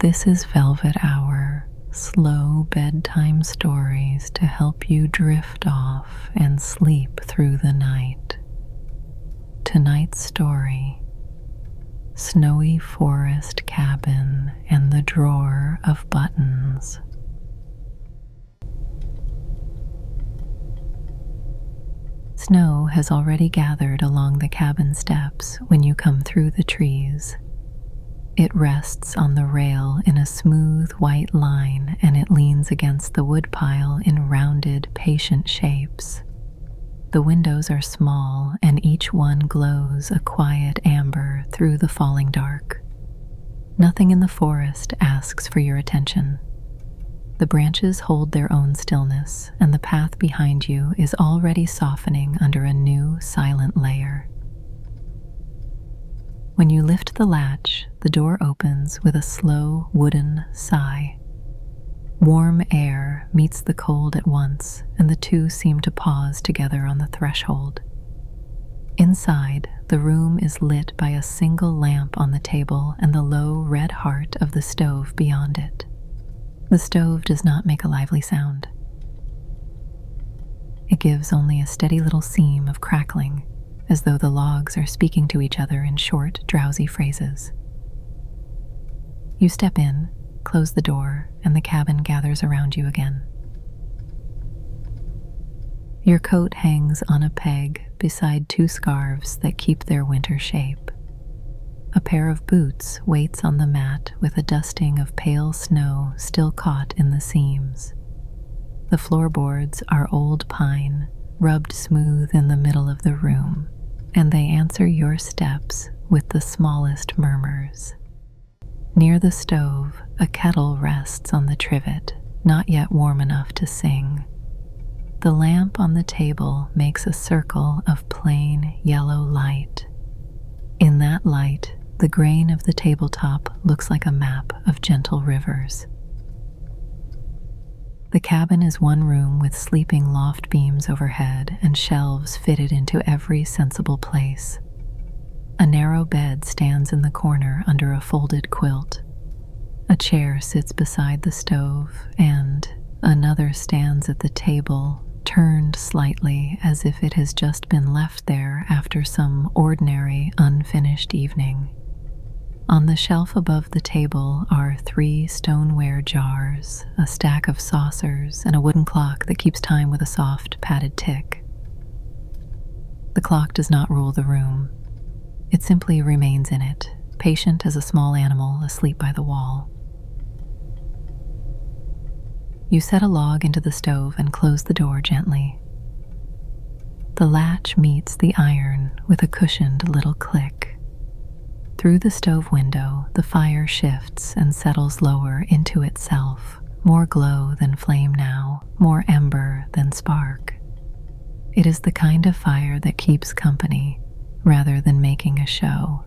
This is Velvet Hour, slow bedtime stories to help you drift off and sleep through the night. Tonight's story: Snowy Forest Cabin and the Drawer of Buttons. Snow has already gathered along the cabin steps when you come through the trees. It rests on the rail in a smooth white line, and it leans against the woodpile in rounded, patient shapes. The windows are small, and each one glows a quiet amber through the falling dark. Nothing in the forest asks for your attention. The branches hold their own stillness, and the path behind you is already softening under a new, silent layer. When you lift the latch, the door opens with a slow, wooden sigh. Warm air meets the cold at once, and the two seem to pause together on the threshold. Inside, the room is lit by a single lamp on the table and the low red heart of the stove beyond it. The stove does not make a lively sound. It gives only a steady little seam of crackling, as though the logs are speaking to each other in short, drowsy phrases. You step in, close the door, and the cabin gathers around you again. Your coat hangs on a peg beside two scarves that keep their winter shape. A pair of boots waits on the mat with a dusting of pale snow still caught in the seams. The floorboards are old pine, rubbed smooth in the middle of the room, and they answer your steps with the smallest murmurs. Near the stove, a kettle rests on the trivet, not yet warm enough to sing. The lamp on the table makes a circle of plain yellow light. In that light, the grain of the tabletop looks like a map of gentle rivers. The cabin is one room with sleeping loft beams overhead and shelves fitted into every sensible place. A narrow bed stands in the corner under a folded quilt. A chair sits beside the stove, and another stands at the table, turned slightly as if it has just been left there after some ordinary, unfinished evening. On the shelf above the table are 3 stoneware jars, a stack of saucers, and a wooden clock that keeps time with a soft, padded tick. The clock does not rule the room. It simply remains in it, patient as a small animal asleep by the wall. You set a log into the stove and close the door gently. The latch meets the iron with a cushioned little click. Through the stove window, the fire shifts and settles lower into itself, more glow than flame now, more ember than spark. It is the kind of fire that keeps company, rather than making a show.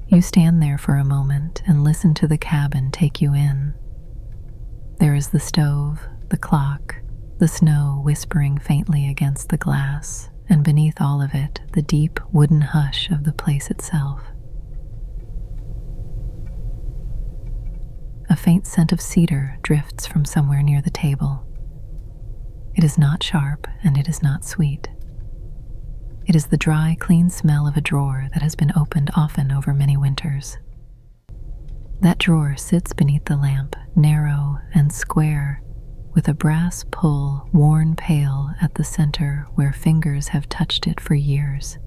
You stand there for a moment and listen to the cabin take you in. There is the stove, the clock, the snow whispering faintly against the glass, and beneath all of it, the deep wooden hush of the place itself. A faint scent of cedar drifts from somewhere near the table. It is not sharp, and it is not sweet. It is the dry, clean smell of a drawer that has been opened often over many winters. That drawer sits beneath the lamp, narrow and square, with a brass pull worn pale at the center where fingers have touched it for years.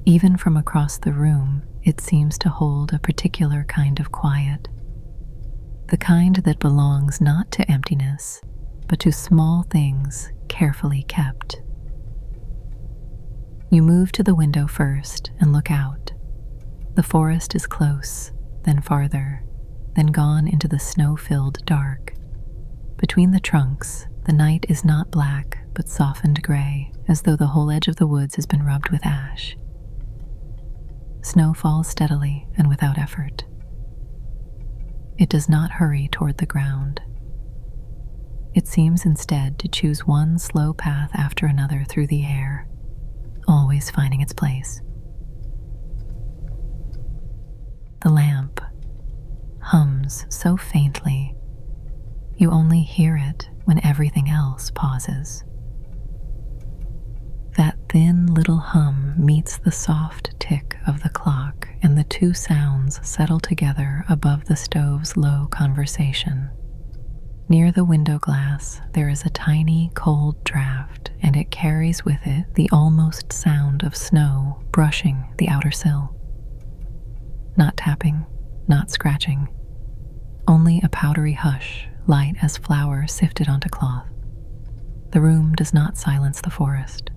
Even from across the room, it seems to hold a particular kind of quiet. The kind that belongs not to emptiness, but to small things carefully kept. You move to the window first and look out. The forest is close, then farther, then gone into the snow-filled dark. Between the trunks, the night is not black, but softened gray, as though the whole edge of the woods has been rubbed with ash. Snow falls steadily and without effort. It does not hurry toward the ground. It seems instead to choose one slow path after another through the air, always finding its place. The lamp, hums so faintly you only hear it when everything else pauses. That thin little hum meets the soft tick of the clock, and the two sounds settle together above the stove's low conversation. Near the window glass, there is a tiny cold draft, and it carries with it the almost sound of snow brushing the outer sill. Not tapping, not scratching, only a powdery hush, light as flour sifted onto cloth. The room does not silence the forest.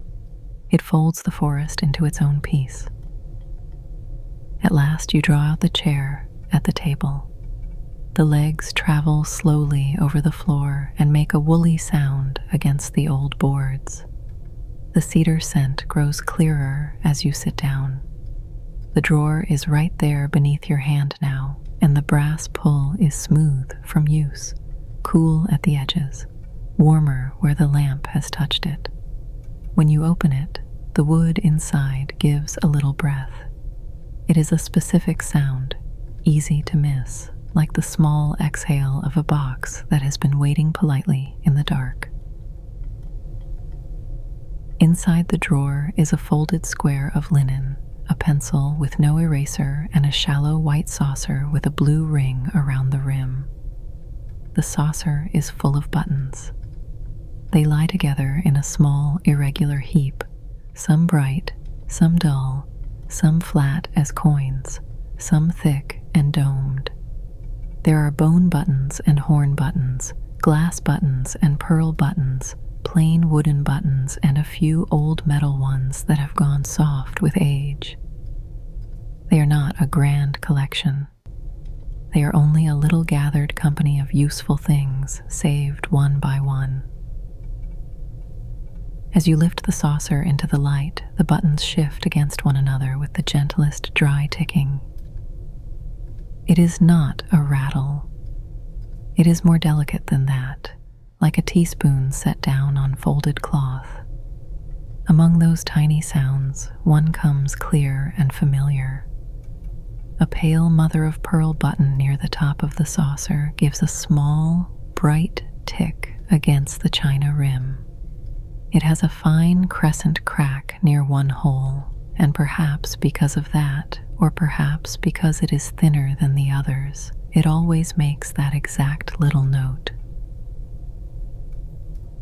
It folds the forest into its own peace. At last you draw out the chair at the table. The legs travel slowly over the floor and make a woolly sound against the old boards. The cedar scent grows clearer as you sit down. The drawer is right there beneath your hand now, and the brass pull is smooth from use, cool at the edges, warmer where the lamp has touched it. When you open it, the wood inside gives a little breath. It is a specific sound, easy to miss, like the small exhale of a box that has been waiting politely in the dark. Inside the drawer is a folded square of linen, a pencil with no eraser, and a shallow white saucer with a blue ring around the rim. The saucer is full of buttons. They lie together in a small, irregular heap, some bright, some dull, some flat as coins, some thick and domed. There are bone buttons and horn buttons, glass buttons and pearl buttons, plain wooden buttons, and a few old metal ones that have gone soft with age. They are not a grand collection. They are only a little gathered company of useful things, saved one by one. As you lift the saucer into the light, the buttons shift against one another with the gentlest dry ticking. It is not a rattle. It is more delicate than that, like a teaspoon set down on folded cloth. Among those tiny sounds, one comes clear and familiar. A pale mother-of-pearl button near the top of the saucer gives a small, bright tick against the china rim. It has a fine crescent crack near one hole, and perhaps because of that, or perhaps because it is thinner than the others, it always makes that exact little note.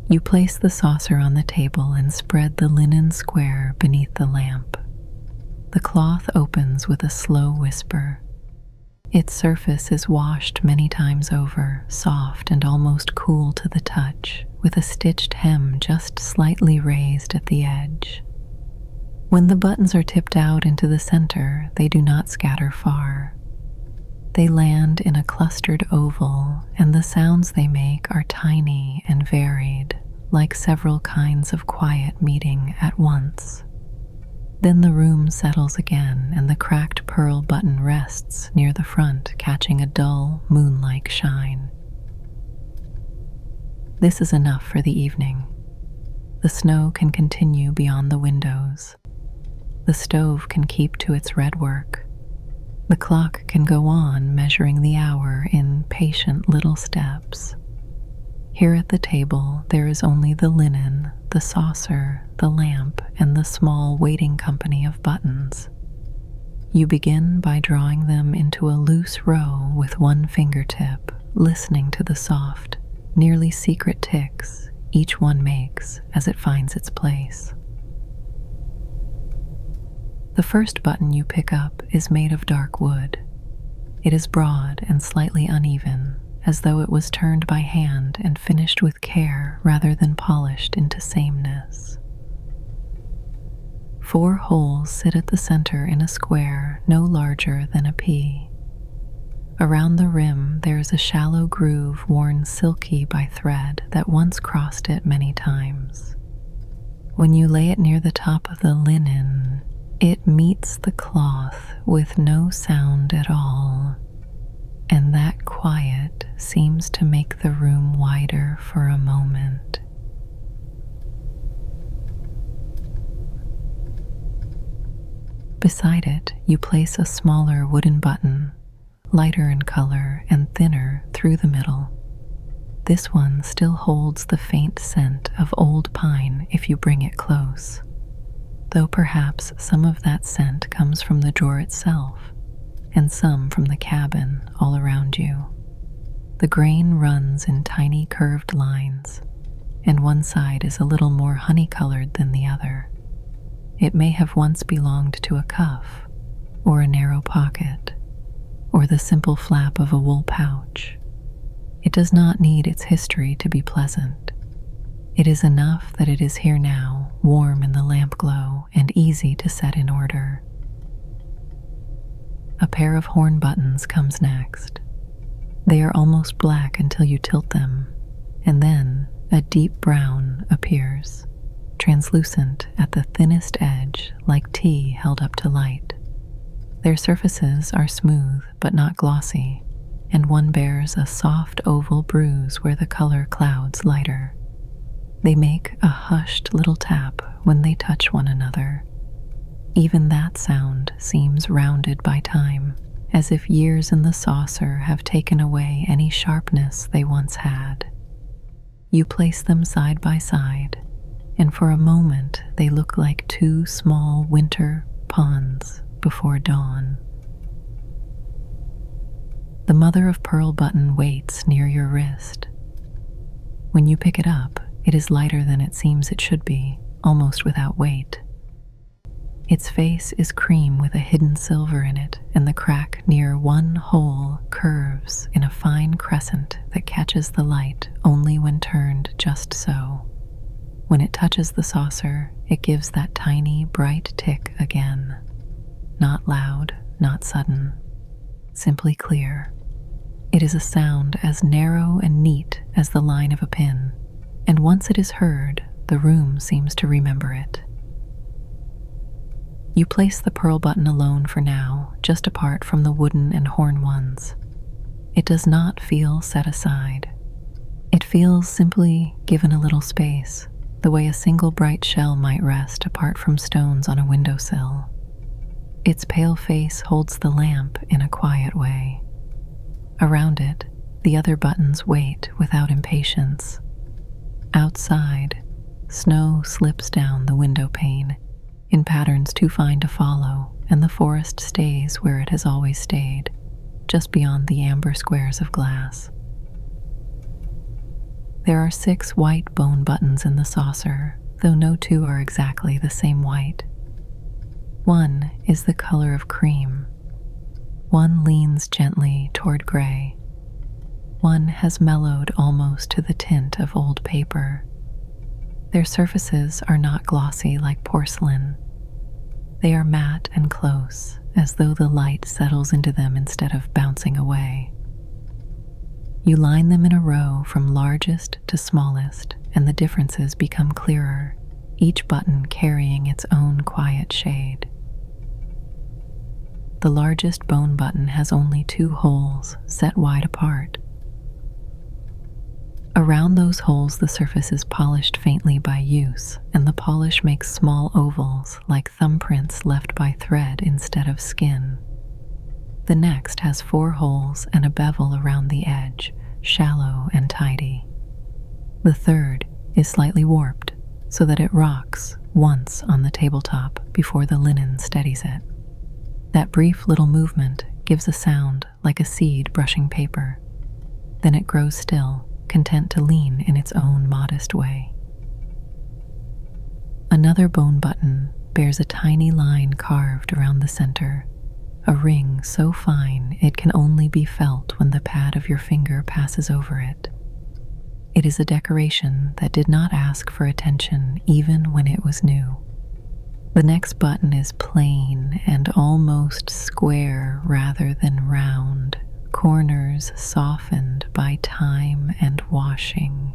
You place the saucer on the table and spread the linen square beneath the lamp. The cloth opens with a slow whisper. Its surface is washed many times over, soft and almost cool to the touch, with a stitched hem just slightly raised at the edge. When the buttons are tipped out into the center, they do not scatter far. They land in a clustered oval, and the sounds they make are tiny and varied, like several kinds of quiet meeting at once. Then the room settles again, and the cracked pearl button rests near the front, catching a dull, moon-like shine. This is enough for the evening. The snow can continue beyond the windows. The stove can keep to its red work. The clock can go on measuring the hour in patient little steps. Here at the table, there is only the linen, the saucer, the lamp, and the small waiting company of buttons. You begin by drawing them into a loose row with one fingertip, listening to the soft, nearly secret ticks each one makes as it finds its place. The first button you pick up is made of dark wood. It is broad and slightly uneven, as though it was turned by hand and finished with care rather than polished into sameness. 4 holes sit at the center in a square no larger than a pea. Around the rim there is a shallow groove worn silky by thread that once crossed it many times. When you lay it near the top of the linen, it meets the cloth with no sound at all, and that quiet seems to make the room wider for a moment. Beside it, you place a smaller wooden button, lighter in color and thinner through the middle. This one still holds the faint scent of old pine if you bring it close, though perhaps some of that scent comes from the drawer itself and some from the cabin all around you. The grain runs in tiny curved lines, and one side is a little more honey-colored than the other. It may have once belonged to a cuff, or a narrow pocket, or the simple flap of a wool pouch. It does not need its history to be pleasant. It is enough that it is here now, warm in the lamp glow and easy to set in order. A pair of horn buttons comes next. They are almost black until you tilt them, and then a deep brown appears, translucent at the thinnest edge like tea held up to light. Their surfaces are smooth but not glossy, and one bears a soft oval bruise where the color clouds lighter. They make a hushed little tap when they touch one another. Even that sound seems rounded by time, as if years in the saucer have taken away any sharpness they once had. You place them side by side, and for a moment they look like two small winter ponds before dawn. The mother of pearl button waits near your wrist. When you pick it up, it is lighter than it seems it should be, almost without weight. Its face is cream with a hidden silver in it, and the crack near one hole curves in a fine crescent that catches the light only when turned just so. When it touches the saucer, it gives that tiny, bright tick again. Not loud, not sudden, simply clear. It is a sound as narrow and neat as the line of a pin, and once it is heard, the room seems to remember it. You place the pearl button alone for now, just apart from the wooden and horn ones. It does not feel set aside. It feels simply given a little space, the way a single bright shell might rest apart from stones on a windowsill. Its pale face holds the lamp in a quiet way. Around it, the other buttons wait without impatience. Outside, snow slips down the window pane in patterns too fine to follow, and the forest stays where it has always stayed, just beyond the amber squares of glass. There are 6 white bone buttons in the saucer, though no two are exactly the same white. One is the color of cream. One leans gently toward gray. One has mellowed almost to the tint of old paper. Their surfaces are not glossy like porcelain. They are matte and close, as though the light settles into them instead of bouncing away. You line them in a row from largest to smallest, and the differences become clearer, each button carrying its own quiet shade. The largest bone button has only 2 holes set wide apart. Around those holes the surface is polished faintly by use, and the polish makes small ovals like thumbprints left by thread instead of skin. The next has 4 holes and a bevel around the edge, shallow and tidy. The third is slightly warped, so that it rocks once on the tabletop before the linen steadies it. That brief little movement gives a sound like a seed brushing paper. Then it grows still, content to lean in its own modest way. Another bone button bears a tiny line carved around the center, a ring so fine it can only be felt when the pad of your finger passes over it. It is a decoration that did not ask for attention even when it was new. The next button is plain and almost square rather than round, corners softened by time and washing.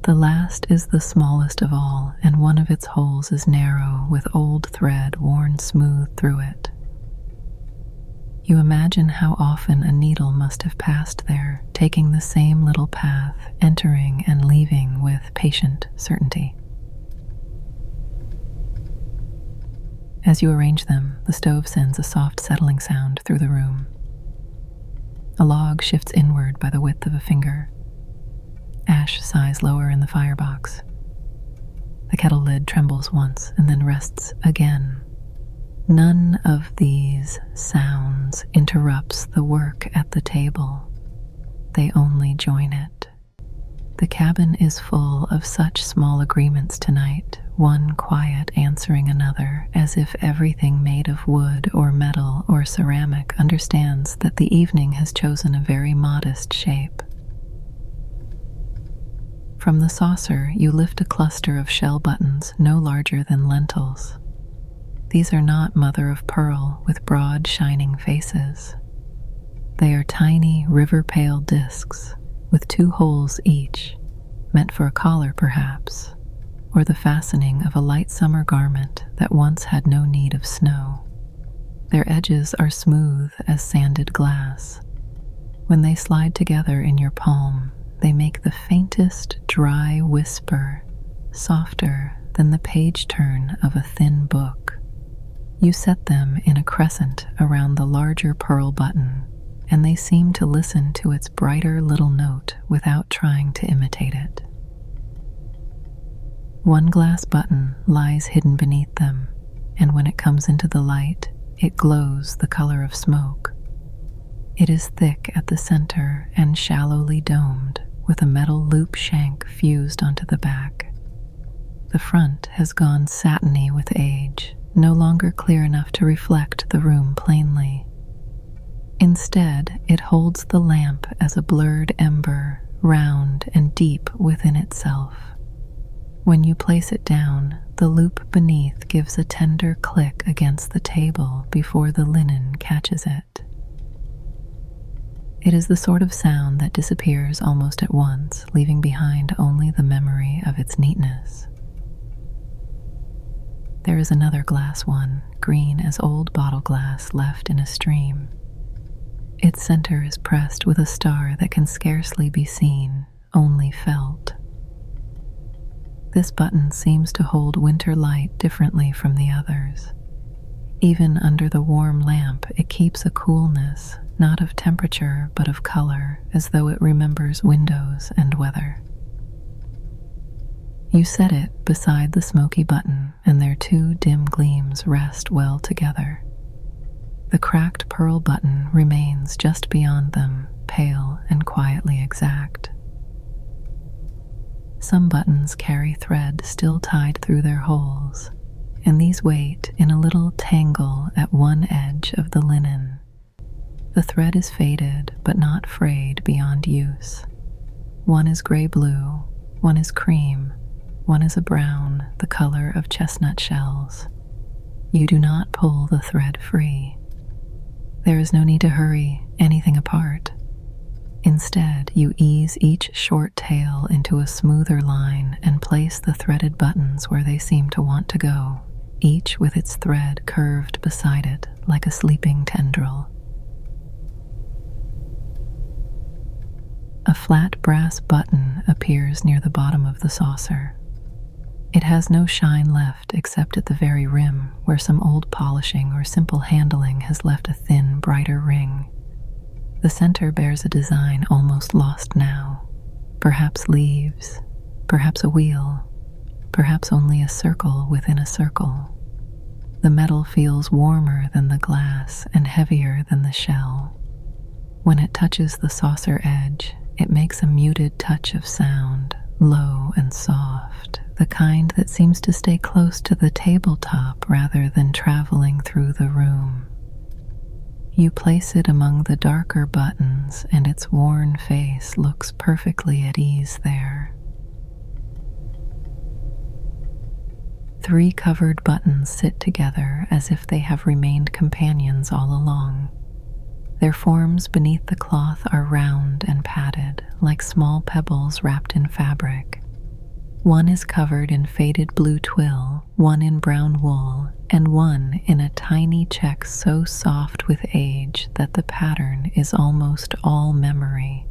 The last is the smallest of all, and one of its holes is narrow with old thread worn smooth through it. You imagine how often a needle must have passed there, taking the same little path, entering and leaving with patient certainty. As you arrange them, the stove sends a soft settling sound through the room. A log shifts inward by the width of a finger. Ash sighs lower in the firebox. The kettle lid trembles once and then rests again. None of these sounds interrupts the work at the table. They only join it. The cabin is full of such small agreements tonight, one quiet answering another, as if everything made of wood or metal or ceramic understands that the evening has chosen a very modest shape. From the saucer, you lift a cluster of shell buttons no larger than lentils. These are not mother of pearl with broad, shining faces. They are tiny, river-pale discs with 2 holes each, meant for a collar perhaps, or the fastening of a light summer garment that once had no need of snow. Their edges are smooth as sanded glass. When they slide together in your palm, they make the faintest dry whisper, softer than the page turn of a thin book. You set them in a crescent around the larger pearl button, and they seem to listen to its brighter little note without trying to imitate it. One glass button lies hidden beneath them, and when it comes into the light, it glows the color of smoke. It is thick at the center and shallowly domed, with a metal loop shank fused onto the back. The front has gone satiny with age, no longer clear enough to reflect the room plainly. Instead, it holds the lamp as a blurred ember, round and deep within itself. When you place it down, the loop beneath gives a tender click against the table before the linen catches it. It is the sort of sound that disappears almost at once, leaving behind only the memory of its neatness. There is another glass one, green as old bottle glass left in a stream. Its center is pressed with a star that can scarcely be seen, only felt. This button seems to hold winter light differently from the others. Even under the warm lamp, it keeps a coolness, not of temperature but of color, as though it remembers windows and weather. You set it beside the smoky button, and their 2 dim gleams rest well together. The cracked pearl button remains just beyond them, pale and quietly exact. Some buttons carry thread still tied through their holes, and these wait in a little tangle at one edge of the linen. The thread is faded but not frayed beyond use. One is gray-blue, one is cream, one is a brown, the color of chestnut shells. You do not pull the thread free. There is no need to hurry anything apart. Instead, you ease each short tail into a smoother line and place the threaded buttons where they seem to want to go, each with its thread curved beside it like a sleeping tendril. A flat brass button appears near the bottom of the saucer. It has no shine left except at the very rim, where some old polishing or simple handling has left a thin, brighter ring. The center bears a design almost lost now. Perhaps leaves, perhaps a wheel, perhaps only a circle within a circle. The metal feels warmer than the glass and heavier than the shell. When it touches the saucer edge, it makes a muted touch of sound, low and soft, the kind that seems to stay close to the tabletop rather than traveling through the room. You place it among the darker buttons, and its worn face looks perfectly at ease there. 3 covered buttons sit together as if they have remained companions all along. Their forms beneath the cloth are round and padded, like small pebbles wrapped in fabric. One is covered in faded blue twill, one in brown wool, and one in a tiny check so soft with age that the pattern is almost all memory.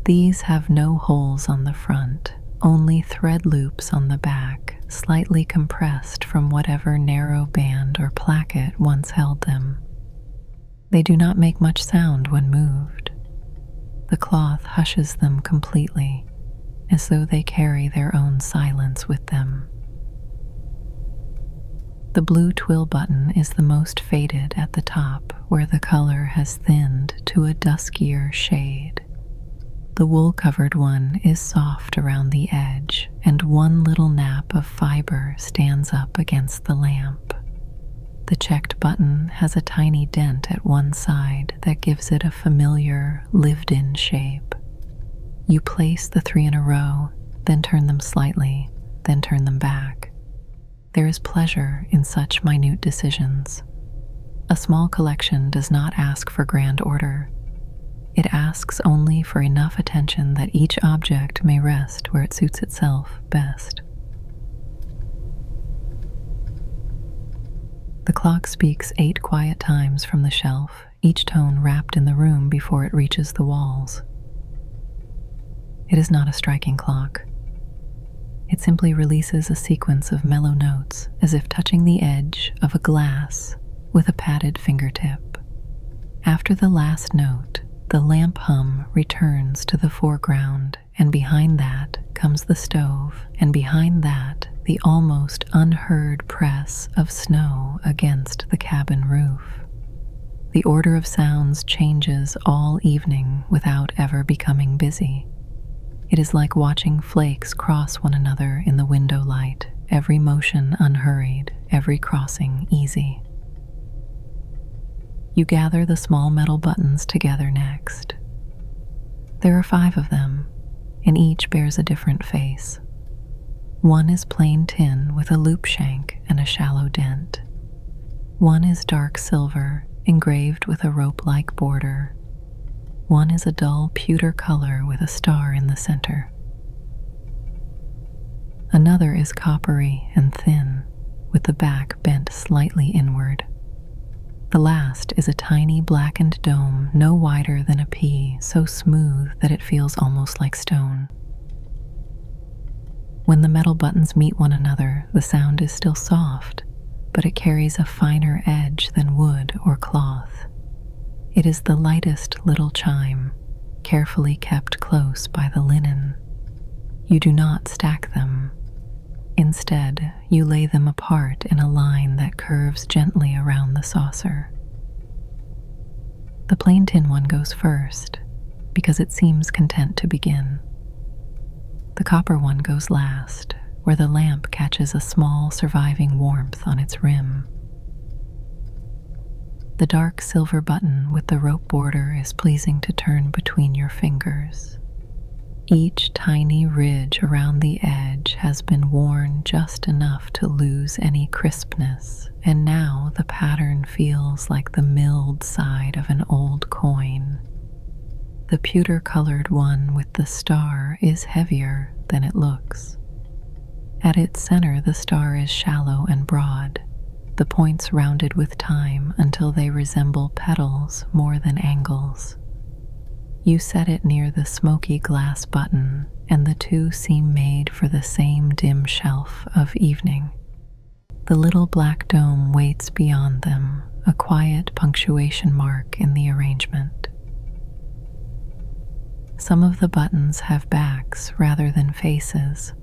These have no holes on the front, only thread loops on the back, slightly compressed from whatever narrow band or placket once held them. They do not make much sound when moved. The cloth hushes them completely, as though they carry their own silence with them. The blue twill button is the most faded at the top, where the color has thinned to a duskier shade. The wool-covered one is soft around the edge, and one little nap of fiber stands up against the lamp. The checked button has a tiny dent at one side that gives it a familiar, lived-in shape. You place the 3 in a row, then turn them slightly, then turn them back. There is pleasure in such minute decisions. A small collection does not ask for grand order. It asks only for enough attention that each object may rest where it suits itself best. The clock speaks 8 quiet times from the shelf, each tone wrapped in the room before it reaches the walls. It is not a striking clock. It simply releases a sequence of mellow notes as if touching the edge of a glass with a padded fingertip. After the last note, the lamp hum returns to the foreground, and behind that comes the stove, and behind that the almost unheard press of snow against the cabin roof. The order of sounds changes all evening without ever becoming busy. It is like watching flakes cross one another in the window light, every motion unhurried, every crossing easy. You gather the small metal buttons together next. There are 5 of them, and each bears a different face. One is plain tin with a loop shank and a shallow dent. One is dark silver, engraved with a rope-like border. One is a dull pewter color with a star in the center. Another is coppery and thin, with the back bent slightly inward. The last is a tiny blackened dome no wider than a pea, so smooth that it feels almost like stone. When the metal buttons meet one another, the sound is still soft, but it carries a finer edge than wood or cloth. It is the lightest little chime, carefully kept close by the linen. You do not stack them. Instead, you lay them apart in a line that curves gently around the saucer. The plain tin one goes first, because it seems content to begin. The copper one goes last, where the lamp catches a small surviving warmth on its rim. The dark silver button with the rope border is pleasing to turn between your fingers. Each tiny ridge around the edge has been worn just enough to lose any crispness, and now the pattern feels like the milled side of an old coin. The pewter-colored one with the star is heavier than it looks. At its center, the star is shallow and broad, the points rounded with time until they resemble petals more than angles. You set it near the smoky glass button, and the two seem made for the same dim shelf of evening. The little black dome waits beyond them, a quiet punctuation mark in the arrangement. Some of the buttons have backs rather than faces.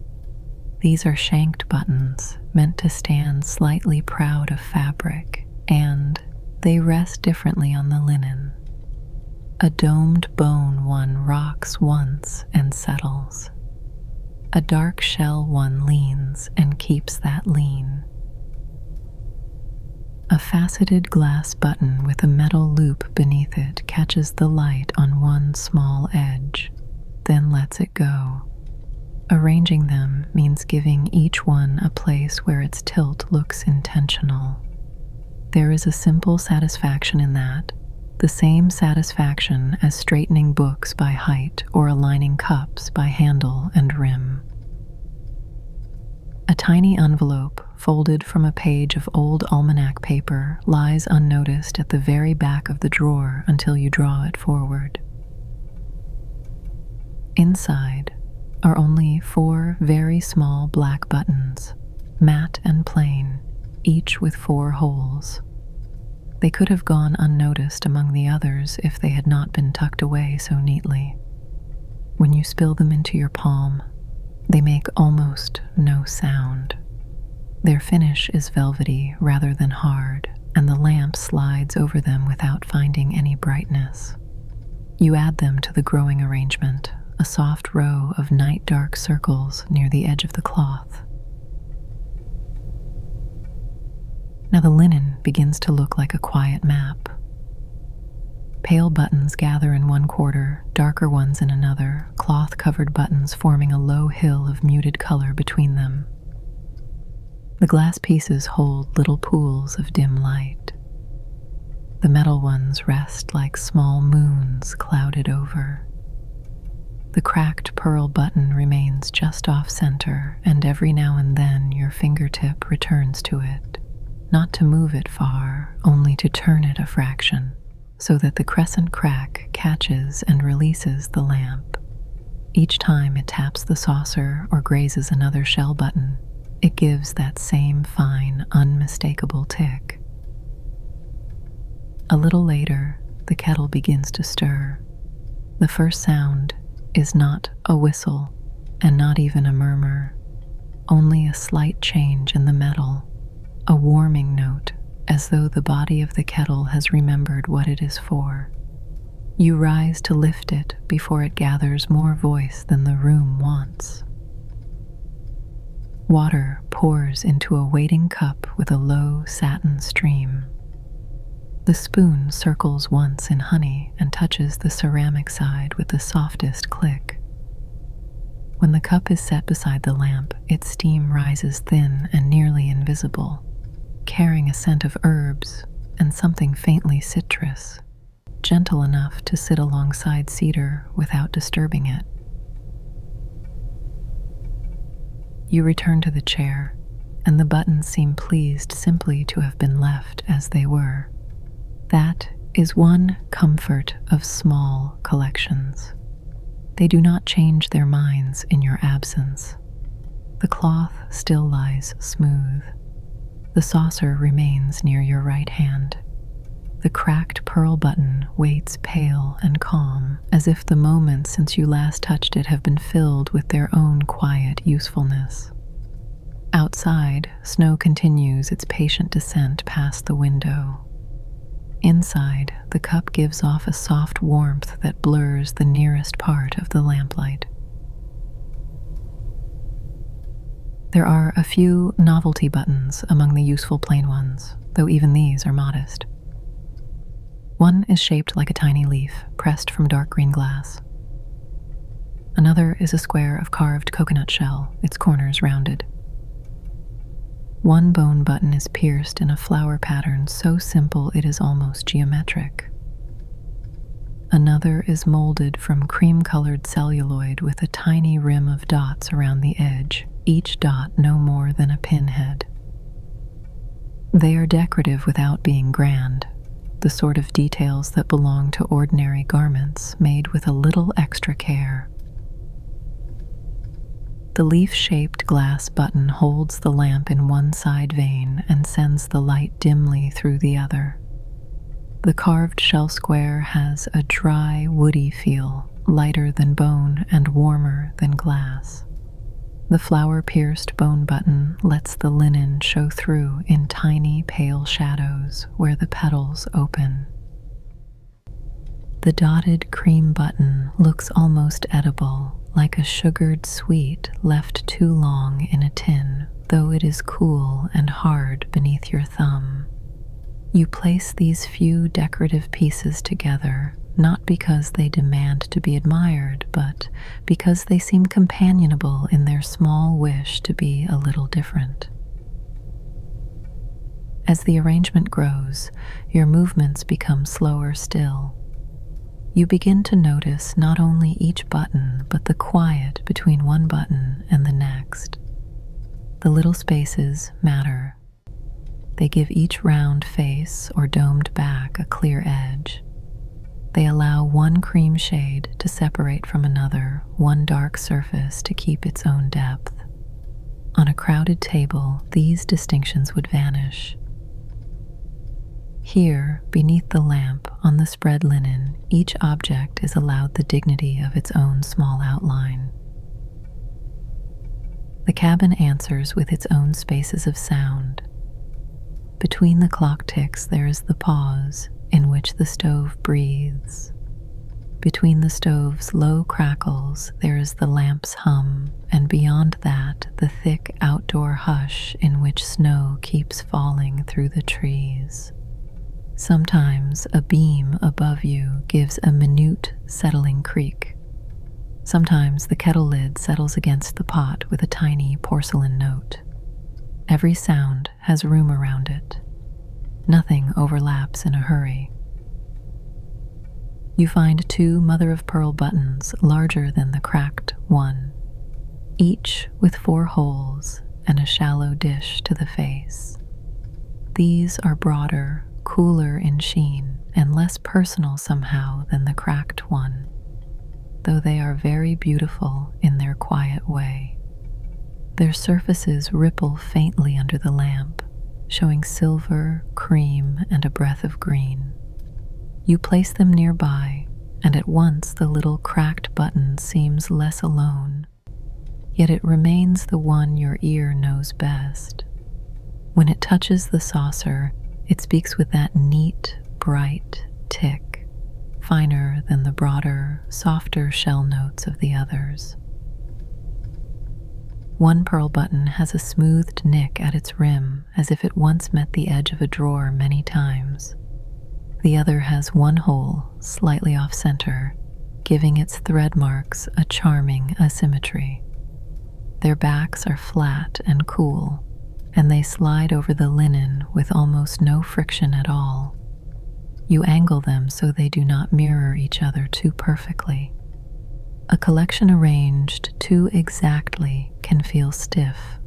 These are shanked buttons meant to stand slightly proud of fabric, and they rest differently on the linen. A domed bone one rocks once and settles. A dark shell one leans and keeps that lean. A faceted glass button with a metal loop beneath it catches the light on one small edge, then lets it go. Arranging them means giving each one a place where its tilt looks intentional. There is a simple satisfaction in that, the same satisfaction as straightening books by height or aligning cups by handle and rim. A tiny envelope folded from a page of old almanac paper lies unnoticed at the very back of the drawer until you draw it forward. Inside are only 4 very small black buttons, matte and plain, each with 4 holes. They could have gone unnoticed among the others if they had not been tucked away so neatly. When you spill them into your palm, they make almost no sound. Their finish is velvety rather than hard, and the lamp slides over them without finding any brightness. You add them to the growing arrangement, a soft row of night dark circles near the edge of the cloth. Now the linen begins to look like a quiet map. Pale buttons gather in one quarter, darker ones in another, cloth-covered buttons forming a low hill of muted color between them. The glass pieces hold little pools of dim light. The metal ones rest like small moons clouded over. The cracked pearl button remains just off-center, and every now and then your fingertip returns to it, not to move it far, only to turn it a fraction, so that the crescent crack catches and releases the lamp. Each time it taps the saucer or grazes another shell button, it gives that same fine, unmistakable tick. A little later, the kettle begins to stir. The first sound is not a whistle, and not even a murmur, only a slight change in the metal, a warming note, as though the body of the kettle has remembered what it is for. You rise to lift it before it gathers more voice than the room wants. Water pours into a waiting cup with a low satin stream. The spoon circles once in honey and touches the ceramic side with the softest click. When the cup is set beside the lamp, its steam rises thin and nearly invisible, carrying a scent of herbs and something faintly citrus, gentle enough to sit alongside cedar without disturbing it. You return to the chair, and the buttons seem pleased simply to have been left as they were. That is one comfort of small collections. They do not change their minds in your absence. The cloth still lies smooth. The saucer remains near your right hand. The cracked pearl button waits pale and calm, as if the moments since you last touched it have been filled with their own quiet usefulness. Outside, snow continues its patient descent past the window. Inside, the cup gives off a soft warmth that blurs the nearest part of the lamplight. There are a few novelty buttons among the useful plain ones, though even these are modest. One is shaped like a tiny leaf, pressed from dark green glass. Another is a square of carved coconut shell, its corners rounded. One bone button is pierced in a flower pattern so simple it is almost geometric. Another is molded from cream-colored celluloid with a tiny rim of dots around the edge, each dot no more than a pinhead. They are decorative without being grand, the sort of details that belong to ordinary garments made with a little extra care. The leaf-shaped glass button holds the lamp in one side vein and sends the light dimly through the other. The carved shell square has a dry, woody feel, lighter than bone and warmer than glass. The flower-pierced bone button lets the linen show through in tiny, pale shadows where the petals open. The dotted cream button looks almost edible, like a sugared sweet left too long in a tin, though it is cool and hard beneath your thumb. You place these few decorative pieces together, not because they demand to be admired, but because they seem companionable in their small wish to be a little different. As the arrangement grows, your movements become slower still. You begin to notice not only each button, but the quiet between one button and the next. The little spaces matter. They give each round face or domed back a clear edge. They allow one cream shade to separate from another, one dark surface to keep its own depth. On a crowded table, these distinctions would vanish. Here, beneath the lamp, on the spread linen, each object is allowed the dignity of its own small outline. The cabin answers with its own spaces of sound. Between the clock ticks there is the pause in which the stove breathes. Between the stove's low crackles there is the lamp's hum, and beyond that the thick outdoor hush in which snow keeps falling through the trees. Sometimes a beam above you gives a minute settling creak. Sometimes the kettle lid settles against the pot with a tiny porcelain note. Every sound has room around it. Nothing overlaps in a hurry. You find 2 mother-of-pearl buttons larger than the cracked one, each with 4 holes and a shallow dish to the face. These are broader, cooler in sheen, and less personal somehow than the cracked one, though they are very beautiful in their quiet way. Their surfaces ripple faintly under the lamp, showing silver, cream, and a breath of green. You place them nearby, and at once the little cracked button seems less alone, yet it remains the one your ear knows best. When it touches the saucer, it speaks with that neat, bright tick, finer than the broader, softer shell notes of the others. One pearl button has a smoothed nick at its rim, as if it once met the edge of a drawer many times. The other has 1 hole, slightly off-center, giving its thread marks a charming asymmetry. Their backs are flat and cool, and they slide over the linen with almost no friction at all. You angle them so they do not mirror each other too perfectly. A collection arranged too exactly can feel stiff.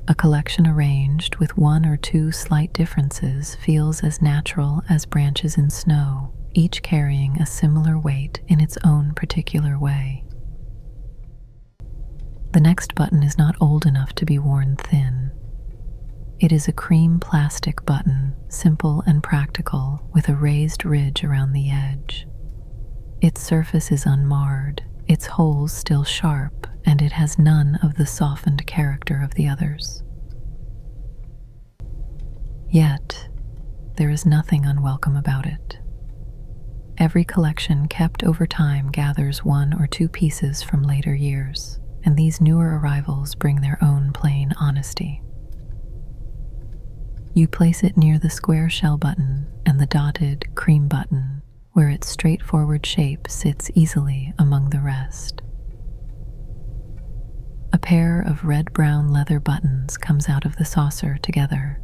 A collection arranged with 1 or 2 slight differences feels as natural as branches in snow, each carrying a similar weight in its own particular way. The next button is not old enough to be worn thin. It is a cream plastic button, simple and practical, with a raised ridge around the edge. Its surface is unmarred, its holes still sharp, and it has none of the softened character of the others. Yet, there is nothing unwelcome about it. Every collection kept over time gathers 1 or 2 pieces from later years, and these newer arrivals bring their own plain honesty. You place it near the square shell button and the dotted cream button, where its straightforward shape sits easily among the rest. A pair of red-brown leather buttons comes out of the saucer together.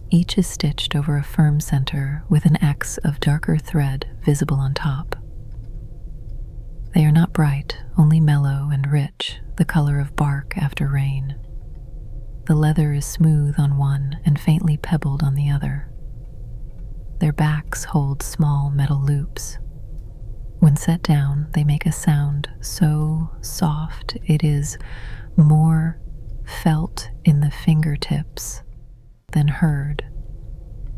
Each is stitched over a firm center with an X of darker thread visible on top. They are not bright, only mellow and rich, the color of bark after rain. The leather is smooth on one and faintly pebbled on the other. Their backs hold small metal loops. When set down, they make a sound so soft it is more felt in the fingertips than heard,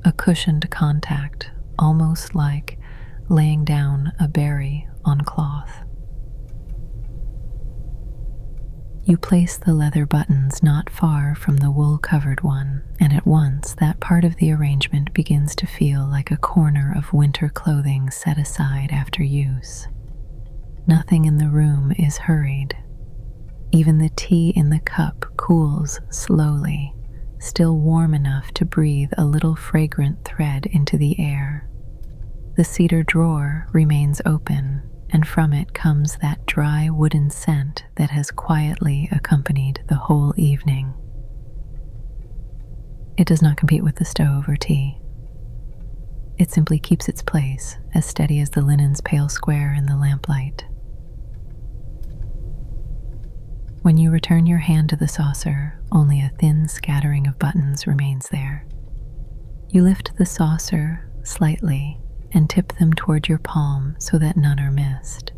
a cushioned contact, almost like laying down a berry on cloth. You place the leather buttons not far from the wool-covered one, and at once that part of the arrangement begins to feel like a corner of winter clothing set aside after use. Nothing in the room is hurried. Even the tea in the cup cools slowly, still warm enough to breathe a little fragrant thread into the air. The cedar drawer remains open, and from it comes that dry wooden scent that has quietly accompanied the whole evening. It does not compete with the stove or tea. It simply keeps its place, as steady as the linen's pale square in the lamplight. When you return your hand to the saucer, only a thin scattering of buttons remains there. You lift the saucer slightly and tip them toward your palm so that none are missed.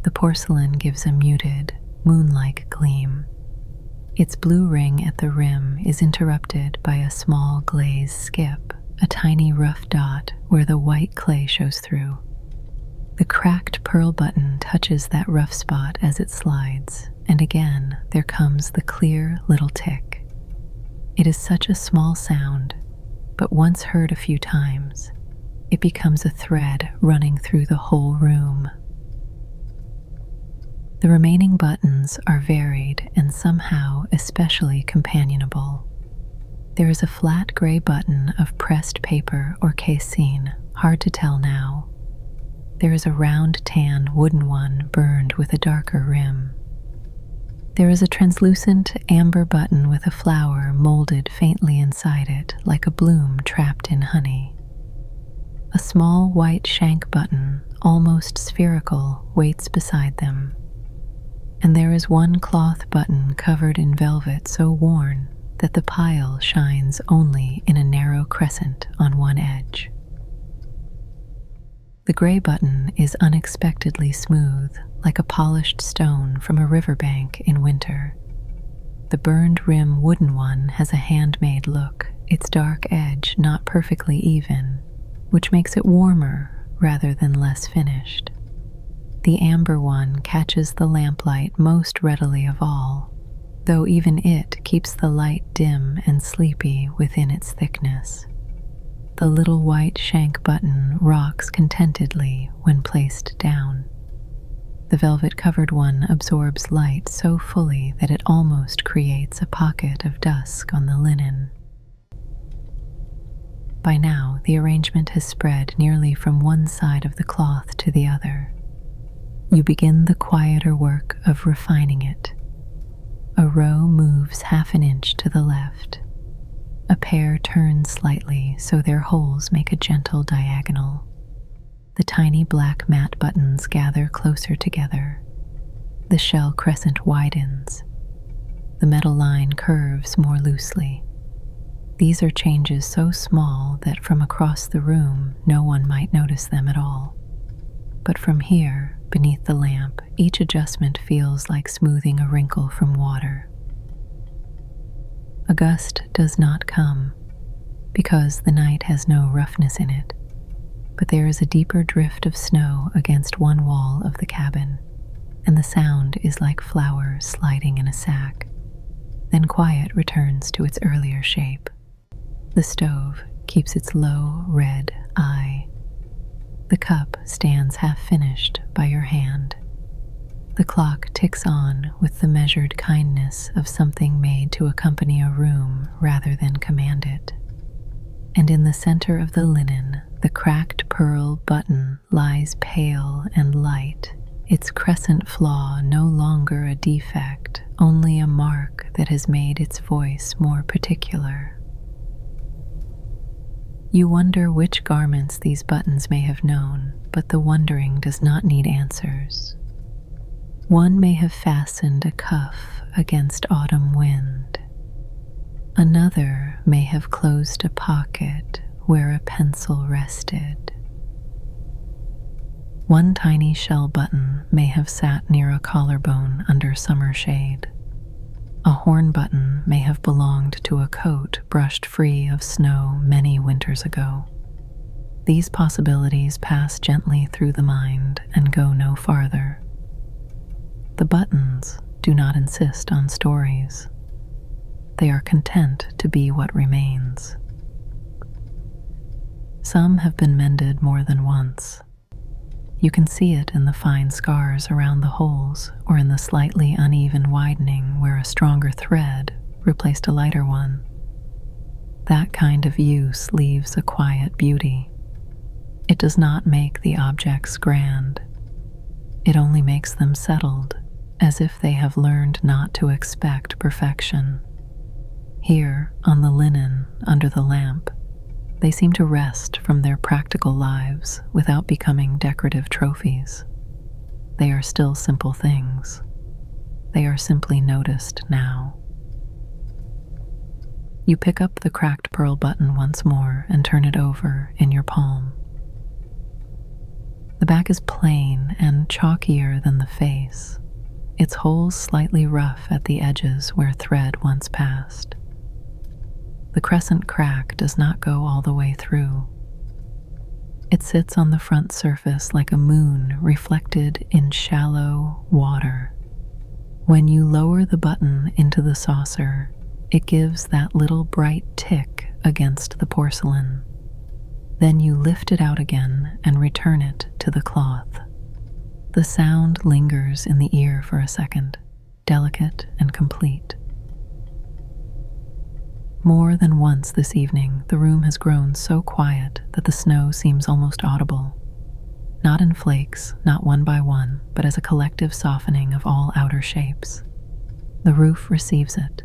The porcelain gives a muted, moon-like gleam. Its blue ring at the rim is interrupted by a small glazed skip, a tiny rough dot where the white clay shows through. The cracked pearl button touches that rough spot as it slides, and again there comes the clear little tick. It is such a small sound, but once heard a few times, it becomes a thread running through the whole room. The remaining buttons are varied and somehow especially companionable. There is a flat gray button of pressed paper or casein, hard to tell now. There is a round tan wooden one burned with a darker rim. There is a translucent amber button with a flower molded faintly inside it like a bloom trapped in honey. A small white shank button, almost spherical, waits beside them. And there is one cloth button covered in velvet so worn that the pile shines only in a narrow crescent on one edge. The gray button is unexpectedly smooth, like a polished stone from a riverbank in winter. The burned rim wooden one has a handmade look, its dark edge not perfectly even, which makes it warmer rather than less finished. The amber one catches the lamplight most readily of all, though even it keeps the light dim and sleepy within its thickness. The little white shank button rocks contentedly when placed down. The velvet-covered one absorbs light so fully that it almost creates a pocket of dusk on the linen. By now, the arrangement has spread nearly from one side of the cloth to the other. You begin the quieter work of refining it. A row moves half an inch to the left. A pair turn slightly so their holes make a gentle diagonal. The tiny black matte buttons gather closer together. The shell crescent widens. The metal line curves more loosely. These are changes so small that from across the room no one might notice them at all. But from here, beneath the lamp, each adjustment feels like smoothing a wrinkle from water. A gust does not come, because the night has no roughness in it, but there is a deeper drift of snow against one wall of the cabin, and the sound is like flowers sliding in a sack. Then quiet returns to its earlier shape. The stove keeps its low red eye. The cup stands half finished by your hand. The clock ticks on with the measured kindness of something made to accompany a room rather than command it. And in the center of the linen, the cracked pearl button lies pale and light, its crescent flaw no longer a defect, only a mark that has made its voice more particular. You wonder which garments these buttons may have known, but the wondering does not need answers. One may have fastened a cuff against autumn wind. Another may have closed a pocket where a pencil rested. One tiny shell button may have sat near a collarbone under summer shade. A horn button may have belonged to a coat brushed free of snow many winters ago. These possibilities pass gently through the mind and go no farther. The buttons do not insist on stories. They are content to be what remains. Some have been mended more than once. You can see it in the fine scars around the holes or in the slightly uneven widening where a stronger thread replaced a lighter one. That kind of use leaves a quiet beauty. It does not make the objects grand. It only makes them settled, as if they have learned not to expect perfection. Here, on the linen, under the lamp, they seem to rest from their practical lives without becoming decorative trophies. They are still simple things. They are simply noticed now. You pick up the cracked pearl button once more and turn it over in your palm. The back is plain and chalkier than the face. its holes slightly rough at the edges where thread once passed. The crescent crack does not go all the way through. It sits on the front surface like a moon reflected in shallow water. When you lower the button into the saucer, it gives that little bright tick against the porcelain. Then you lift it out again and return it to the cloth. The sound lingers in the ear for a second, delicate and complete. More than once this evening, the room has grown so quiet that the snow seems almost audible. Not in flakes, not one by one, but as a collective softening of all outer shapes. The roof receives it.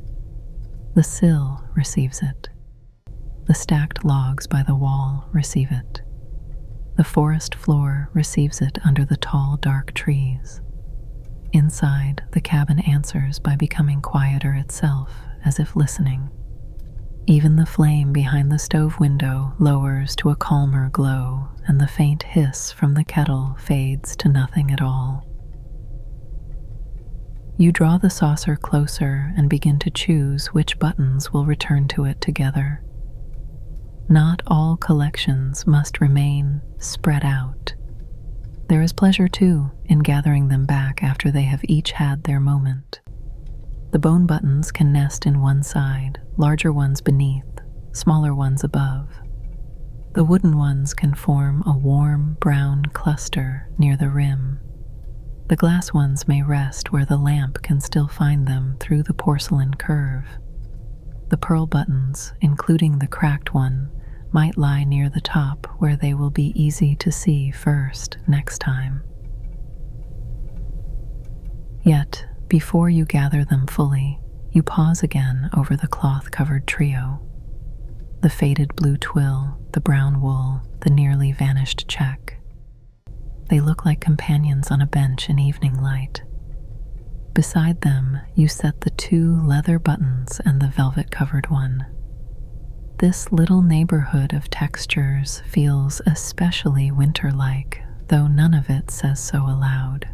The sill receives it. The stacked logs by the wall receive it. The forest floor receives it under the tall, dark trees. Inside, the cabin answers by becoming quieter itself, as if listening. Even the flame behind the stove window lowers to a calmer glow, and the faint hiss from the kettle fades to nothing at all. You draw the saucer closer and begin to choose which buttons will return to it together. Not all collections must remain spread out. There is pleasure, too, in gathering them back after they have each had their moment. The bone buttons can nest in one side, larger ones beneath, smaller ones above. The wooden ones can form a warm brown cluster near the rim. The glass ones may rest where the lamp can still find them through the porcelain curve. The pearl buttons, including the cracked one, might lie near the top where they will be easy to see first next time. Yet, before you gather them fully, you pause again over the cloth-covered trio. The faded blue twill, the brown wool, the nearly vanished check. They look like companions on a bench in evening light. Beside them, you set the 2 leather buttons and the velvet-covered one. This little neighborhood of textures feels especially winter-like, though none of it says so aloud.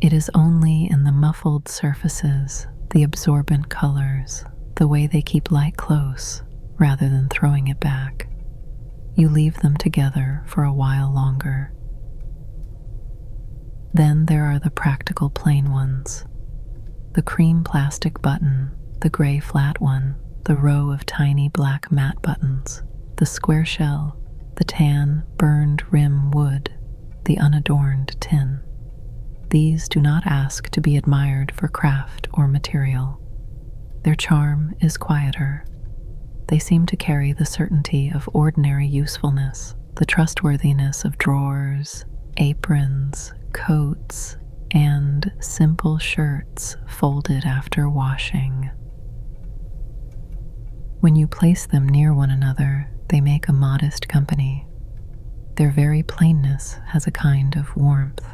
It is only in the muffled surfaces, the absorbent colors, the way they keep light close, rather than throwing it back. You leave them together for a while longer. Then there are the practical plain ones. The cream plastic button, the gray flat one, the row of tiny black matte buttons, the square shell, the tan, burned rim wood, the unadorned tin. These do not ask to be admired for craft or material. Their charm is quieter. They seem to carry the certainty of ordinary usefulness, the trustworthiness of drawers, aprons, coats, and simple shirts folded after washing. When you place them near one another, they make a modest company. Their very plainness has a kind of warmth.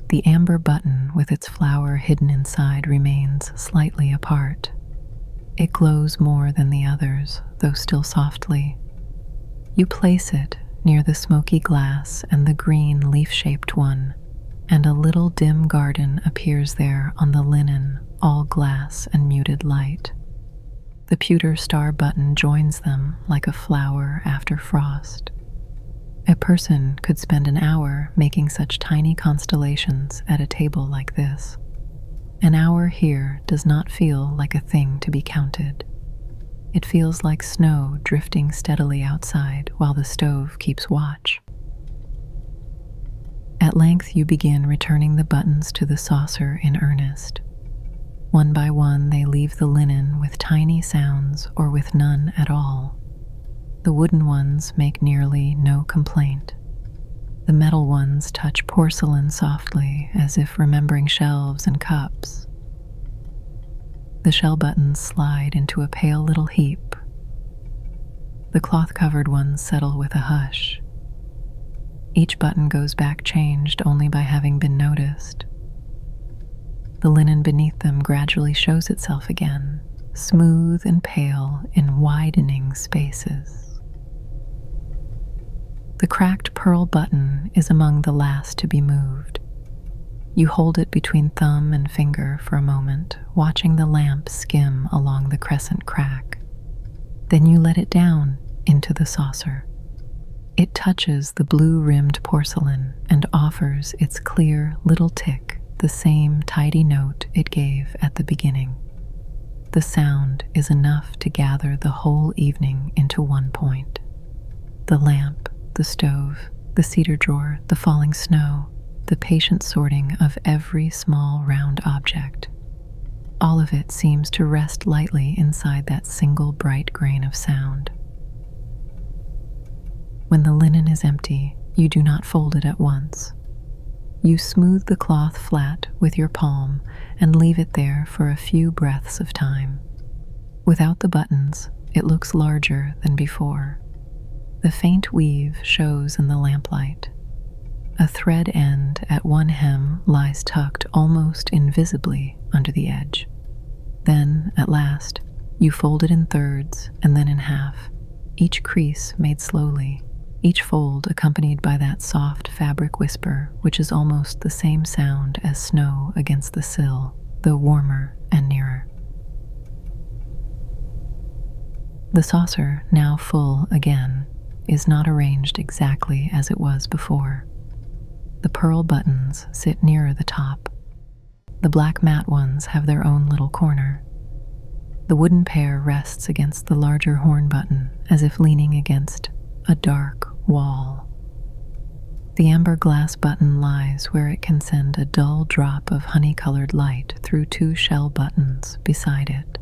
The amber button with its flower hidden inside remains slightly apart. It glows more than the others, though still softly. You place it near the smoky glass and the green leaf-shaped one, and a little dim garden appears there on the linen, all glass and muted light. The pewter star button joins them like a flower after frost. A person could spend an hour making such tiny constellations at a table like this. An hour here does not feel like a thing to be counted. It feels like snow drifting steadily outside while the stove keeps watch. At length you begin returning the buttons to the saucer in earnest. One by one they leave the linen with tiny sounds or with none at all. The wooden ones make nearly no complaint. The metal ones touch porcelain softly, as if remembering shelves and cups. The shell buttons slide into a pale little heap. The cloth-covered ones settle with a hush. Each button goes back changed only by having been noticed. The linen beneath them gradually shows itself again, smooth and pale in widening spaces. The cracked pearl button is among the last to be moved. You hold it between thumb and finger for a moment, watching the lamp skim along the crescent crack. Then you let it down into the saucer. It touches the blue-rimmed porcelain and offers its clear little tick the same tidy note it gave at the beginning. The sound is enough to gather the whole evening into one point. The lamp, the stove, the cedar drawer, the falling snow, the patient sorting of every small round object. All of it seems to rest lightly inside that single bright grain of sound. When the linen is empty, you do not fold it at once. You smooth the cloth flat with your palm and leave it there for a few breaths of time. Without the buttons, it looks larger than before. The faint weave shows in the lamplight. A thread end at one hem lies tucked almost invisibly under the edge. Then, at last, you fold it in thirds and then in half, each crease made slowly, each fold accompanied by that soft fabric whisper which is almost the same sound as snow against the sill, though warmer and nearer. The saucer, now full again, is not arranged exactly as it was before. The pearl buttons sit nearer the top. The black matte ones have their own little corner. The wooden pair rests against the larger horn button as if leaning against a dark wall. The amber glass button lies where it can send a dull drop of honey-colored light through two shell buttons beside it.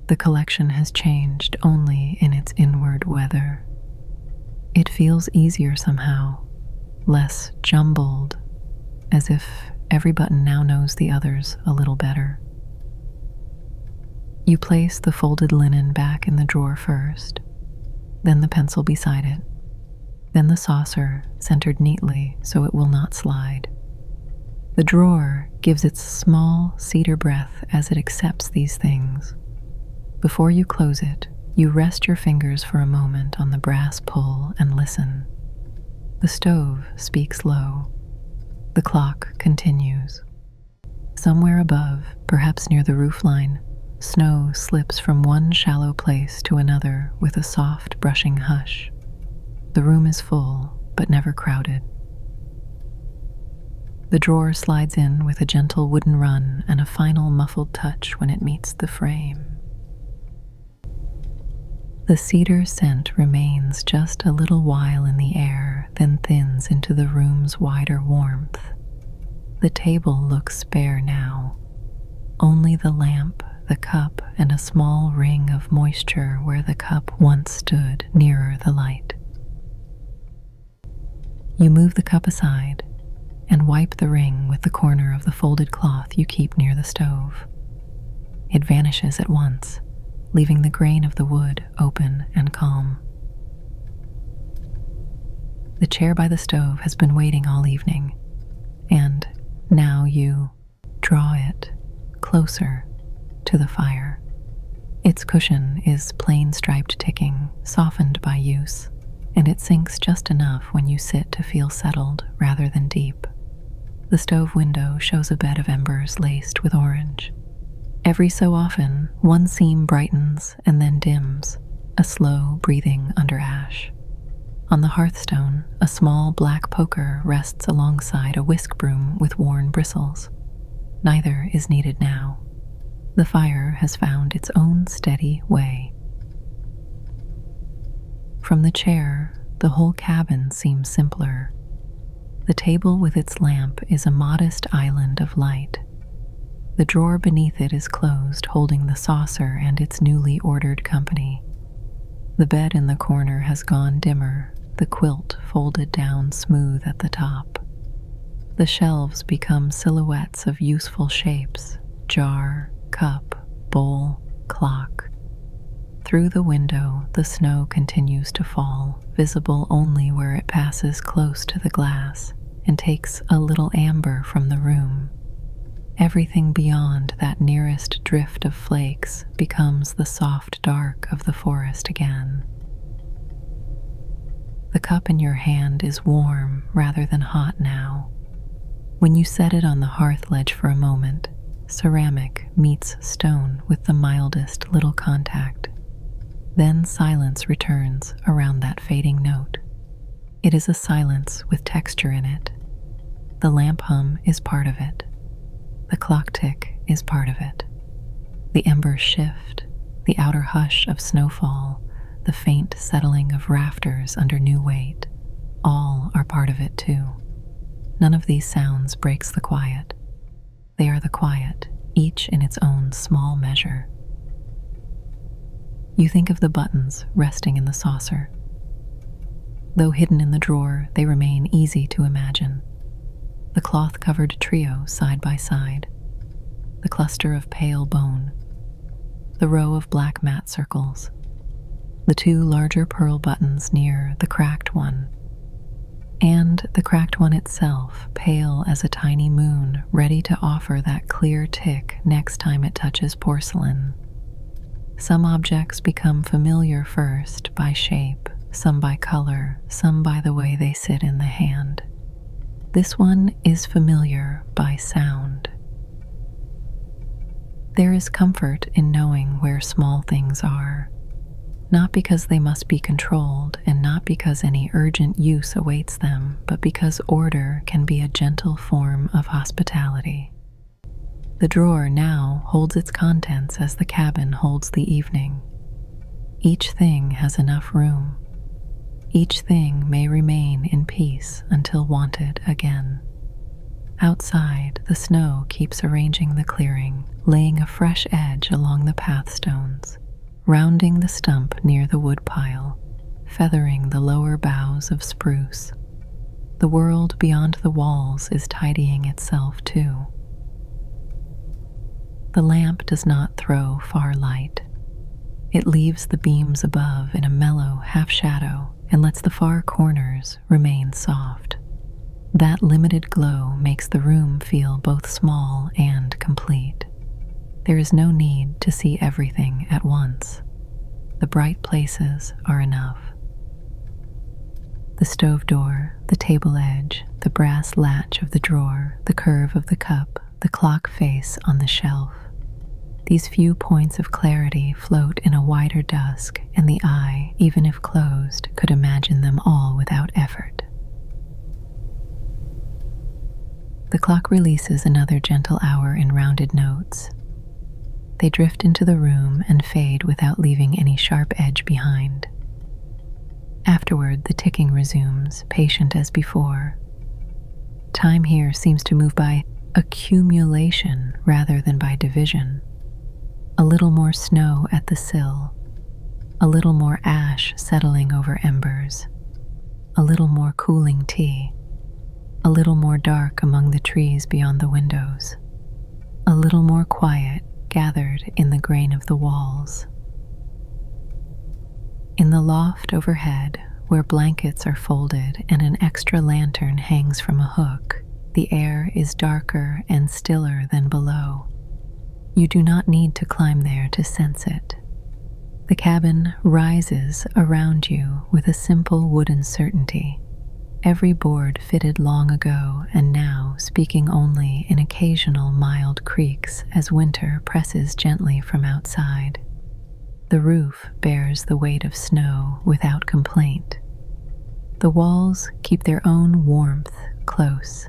The collection has changed only in its inward weather. It feels easier somehow, less jumbled, as if every button now knows the others a little better. You place the folded linen back in the drawer first, then the pencil beside it, then the saucer centered neatly so it will not slide. The drawer gives its small cedar breath as it accepts these things. Before you close it, you rest your fingers for a moment on the brass pull and listen. The stove speaks low. The clock continues. Somewhere above, perhaps near the roofline, snow slips from one shallow place to another with a soft brushing hush. The room is full, but never crowded. The drawer slides in with a gentle wooden run and a final muffled touch when it meets the frame. The cedar scent remains just a little while in the air, then thins into the room's wider warmth. The table looks bare now. Only the lamp, the cup, and a small ring of moisture where the cup once stood nearer the light. You move the cup aside and wipe the ring with the corner of the folded cloth you keep near the stove. It vanishes at once, leaving the grain of the wood open and calm. The chair by the stove has been waiting all evening, and now you draw it closer to the fire. Its cushion is plain striped ticking, softened by use, and it sinks just enough when you sit to feel settled rather than deep. The stove window shows a bed of embers laced with orange. Every so often, one seam brightens and then dims, a slow breathing under ash. On the hearthstone, a small black poker rests alongside a whisk broom with worn bristles. Neither is needed now. The fire has found its own steady way. From the chair, the whole cabin seems simpler. The table with its lamp is a modest island of light. The drawer beneath it is closed, holding the saucer and its newly ordered company. The bed in the corner has gone dimmer, the quilt folded down smooth at the top. The shelves become silhouettes of useful shapes: jar, cup, bowl, clock. Through the window, the snow continues to fall, visible only where it passes close to the glass and takes a little amber from the room. Everything beyond that nearest drift of flakes becomes the soft dark of the forest again. The cup in your hand is warm rather than hot now. When you set it on the hearth ledge for a moment, ceramic meets stone with the mildest little contact. Then silence returns around that fading note. It is a silence with texture in it. The lamp hum is part of it. The clock tick is part of it. The embers shift, the outer hush of snowfall, the faint settling of rafters under new weight, all are part of it too. None of these sounds breaks the quiet. They are the quiet, each in its own small measure. You think of the buttons resting in the saucer. Though hidden in the drawer, they remain easy to imagine. The cloth-covered trio side by side, the cluster of pale bone, the row of black mat circles, the two larger pearl buttons near the cracked one, and the cracked one itself, pale as a tiny moon, ready to offer that clear tick next time it touches porcelain. Some objects become familiar first by shape, some by color, some by the way they sit in the hand. This one is familiar by sound. There is comfort in knowing where small things are, not because they must be controlled and not because any urgent use awaits them, but because order can be a gentle form of hospitality. The drawer now holds its contents as the cabin holds the evening. Each thing has enough room. Each thing may remain in peace until wanted again. Outside, the snow keeps arranging the clearing, laying a fresh edge along the pathstones, rounding the stump near the woodpile, feathering the lower boughs of spruce. The world beyond the walls is tidying itself too. The lamp does not throw far light. It leaves the beams above in a mellow half-shadow and lets the far corners remain soft. That limited glow makes the room feel both small and complete. There is no need to see everything at once. The bright places are enough. The stove door, the table edge, the brass latch of the drawer, the curve of the cup, the clock face on the shelf. These few points of clarity float in a wider dusk, and the eye, even if closed, could imagine them all without effort. The clock releases another gentle hour in rounded notes. They drift into the room and fade without leaving any sharp edge behind. Afterward, the ticking resumes, patient as before. Time here seems to move by accumulation rather than by division. A little more snow at the sill, a little more ash settling over embers, a little more cooling tea, a little more dark among the trees beyond the windows, a little more quiet gathered in the grain of the walls. In the loft overhead, where blankets are folded and an extra lantern hangs from a hook, the air is darker and stiller than below. You do not need to climb there to sense it. The cabin rises around you with a simple wooden certainty, every board fitted long ago and now speaking only in occasional mild creaks as winter presses gently from outside. The roof bears the weight of snow without complaint. The walls keep their own warmth close.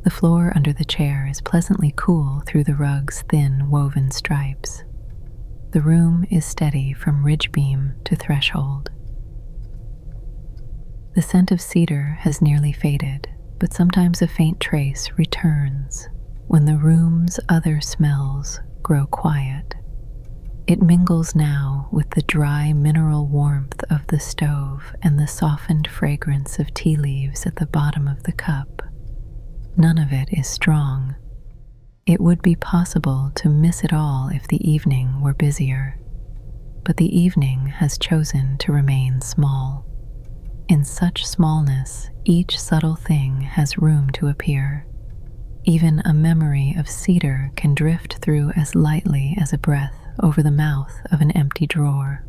The floor under the chair is pleasantly cool through the rug's thin woven stripes. The room is steady from ridge beam to threshold. The scent of cedar has nearly faded, but sometimes a faint trace returns when the room's other smells grow quiet. It mingles now with the dry mineral warmth of the stove and the softened fragrance of tea leaves at the bottom of the cup. None of it is strong. It would be possible to miss it all if the evening were busier, but the evening has chosen to remain small. In such smallness, each subtle thing has room to appear. Even a memory of cedar can drift through as lightly as a breath over the mouth of an empty drawer.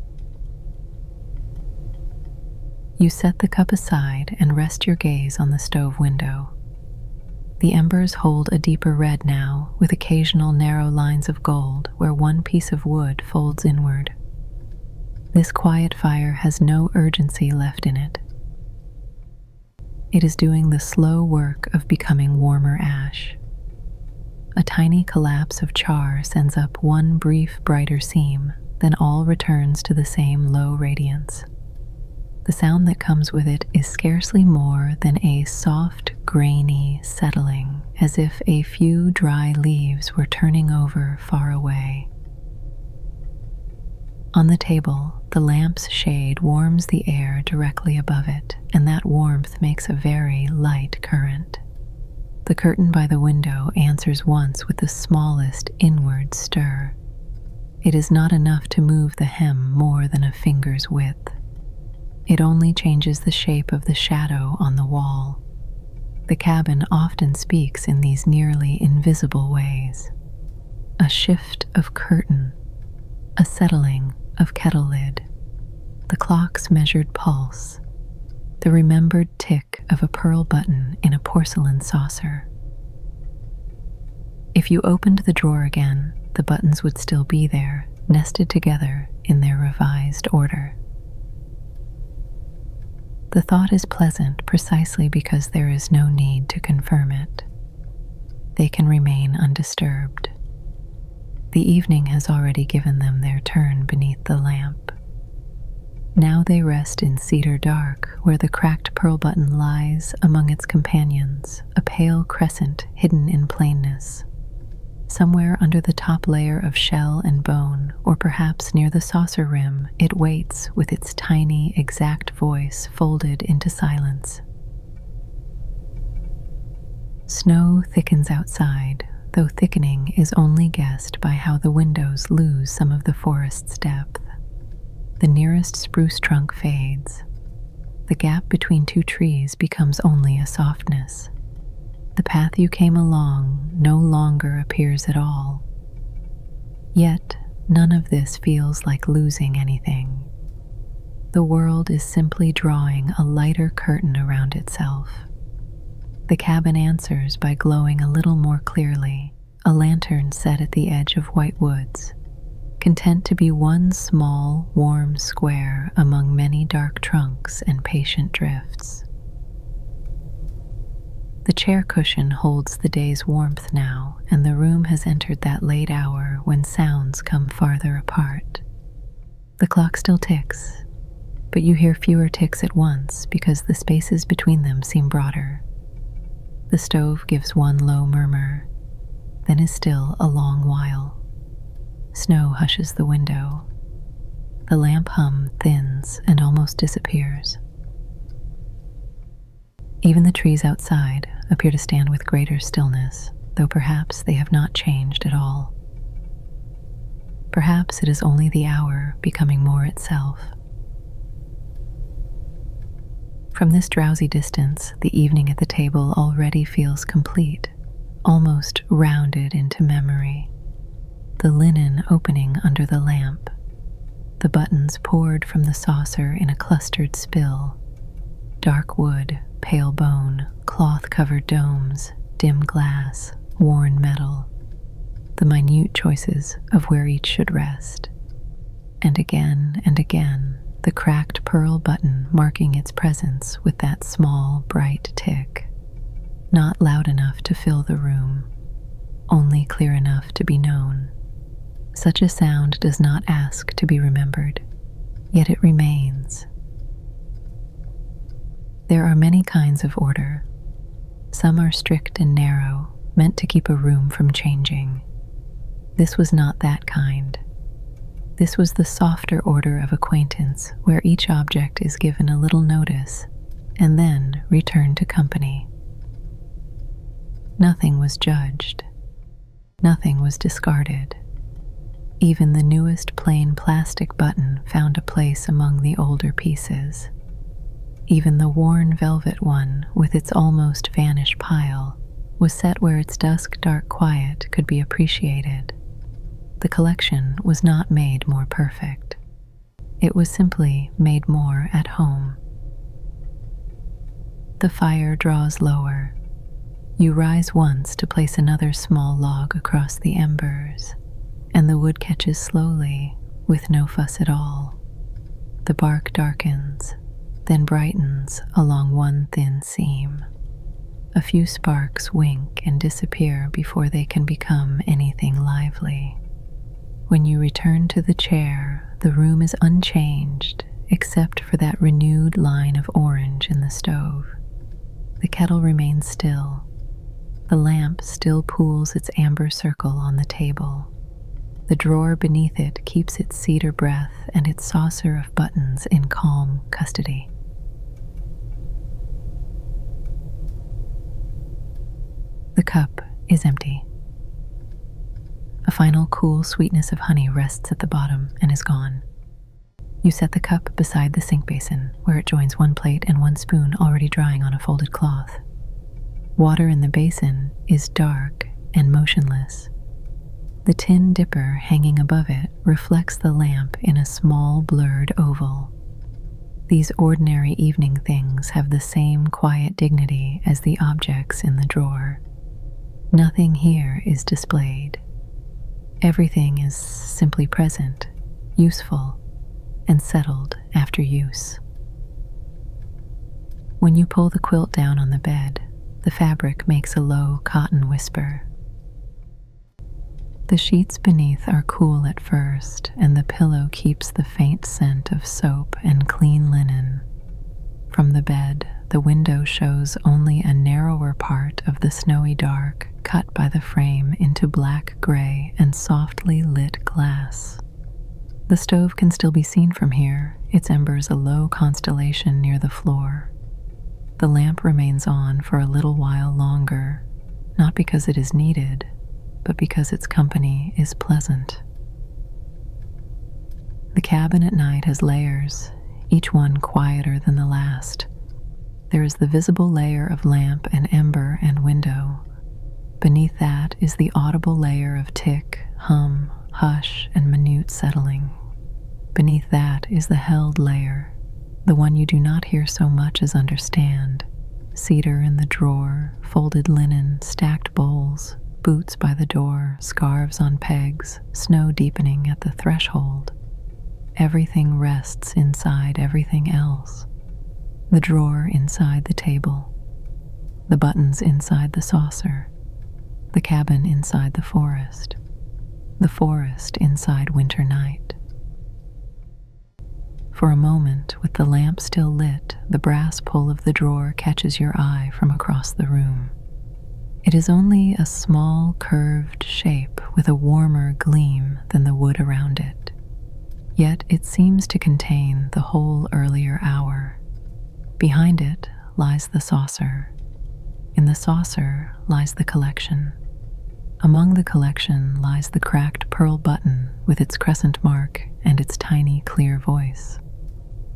You set the cup aside and rest your gaze on the stove window. The embers hold a deeper red now, with occasional narrow lines of gold where one piece of wood folds inward. This quiet fire has no urgency left in it. It is doing the slow work of becoming warmer ash. A tiny collapse of char sends up one brief brighter seam, then all returns to the same low radiance. The sound that comes with it is scarcely more than a soft, grainy settling, as if a few dry leaves were turning over far away. On the table, the lamp's shade warms the air directly above it, and that warmth makes a very light current. The curtain by the window answers once with the smallest inward stir. It is not enough to move the hem more than a finger's width. It only changes the shape of the shadow on the wall. The cabin often speaks in these nearly invisible ways. A shift of curtain, a settling of kettle lid, the clock's measured pulse, the remembered tick of a pearl button in a porcelain saucer. If you opened the drawer again, the buttons would still be there, nested together in their revised order. The thought is pleasant precisely because there is no need to confirm it. They can remain undisturbed. The evening has already given them their turn beneath the lamp. Now they rest in cedar dark, where the cracked pearl button lies among its companions, a pale crescent hidden in plainness. Somewhere under the top layer of shell and bone, or perhaps near the saucer rim, it waits with its tiny, exact voice folded into silence. Snow thickens outside, though thickening is only guessed by how the windows lose some of the forest's depth. The nearest spruce trunk fades. The gap between two trees becomes only a softness. The path you came along no longer appears at all. Yet, none of this feels like losing anything. The world is simply drawing a lighter curtain around itself. The cabin answers by glowing a little more clearly, a lantern set at the edge of white woods, content to be one small, warm square among many dark trunks and patient drifts. The chair cushion holds the day's warmth now, and the room has entered that late hour when sounds come farther apart. The clock still ticks, but you hear fewer ticks at once because the spaces between them seem broader. The stove gives one low murmur, then is still a long while. Snow hushes the window. The lamp hum thins and almost disappears. Even the trees outside appear to stand with greater stillness, though perhaps they have not changed at all. Perhaps it is only the hour becoming more itself. From this drowsy distance, the evening at the table already feels complete, almost rounded into memory. The linen opening under the lamp, the buttons poured from the saucer in a clustered spill, dark wood, pale bone, cloth-covered domes, dim glass, worn metal, the minute choices of where each should rest. And again, the cracked pearl button marking its presence with that small, bright tick, not loud enough to fill the room, only clear enough to be known. Such a sound does not ask to be remembered, yet it remains. There are many kinds of order. Some are strict and narrow, meant to keep a room from changing. This was not that kind. This was the softer order of acquaintance, where each object is given a little notice and then returned to company. Nothing was judged. Nothing was discarded. Even the newest plain plastic button found a place among the older pieces. Even the worn velvet one, with its almost vanished pile, was set where its dusk-dark quiet could be appreciated. The collection was not made more perfect. It was simply made more at home. The fire draws lower. You rise once to place another small log across the embers, and the wood catches slowly, with no fuss at all. The bark darkens, then brightens along one thin seam. A few sparks wink and disappear before they can become anything lively. When you return to the chair, the room is unchanged except for that renewed line of orange in the stove. The kettle remains still. The lamp still pools its amber circle on the table. The drawer beneath it keeps its cedar breath and its saucer of buttons in calm custody. The cup is empty. A final cool sweetness of honey rests at the bottom and is gone. You set the cup beside the sink basin, where it joins one plate and one spoon already drying on a folded cloth. Water in the basin is dark and motionless. The tin dipper hanging above it reflects the lamp in a small blurred oval. These ordinary evening things have the same quiet dignity as the objects in the drawer. Nothing here is displayed. Everything is simply present, useful, and settled after use. When you pull the quilt down on the bed, the fabric makes a low cotton whisper. The sheets beneath are cool at first, and the pillow keeps the faint scent of soap and clean linen. From the bed, the window shows only a narrower part of the snowy dark cut by the frame into black gray and softly lit glass. The stove can still be seen from here, its embers a low constellation near the floor. The lamp remains on for a little while longer, not because it is needed, but because its company is pleasant. The cabin at night has layers, each one quieter than the last. There is the visible layer of lamp and ember and window. Beneath that is the audible layer of tick, hum, hush, and minute settling. Beneath that is the held layer, the one you do not hear so much as understand. Cedar in the drawer, folded linen, stacked bowls, boots by the door, scarves on pegs, snow deepening at the threshold. Everything rests inside everything else. The drawer inside the table, the buttons inside the saucer, the cabin inside the forest inside winter night. For a moment, with the lamp still lit, the brass pull of the drawer catches your eye from across the room. It is only a small curved shape with a warmer gleam than the wood around it. Yet it seems to contain the whole earlier hour. Behind it lies the saucer. In the saucer lies the collection. Among the collection lies the cracked pearl button with its crescent mark and its tiny clear voice.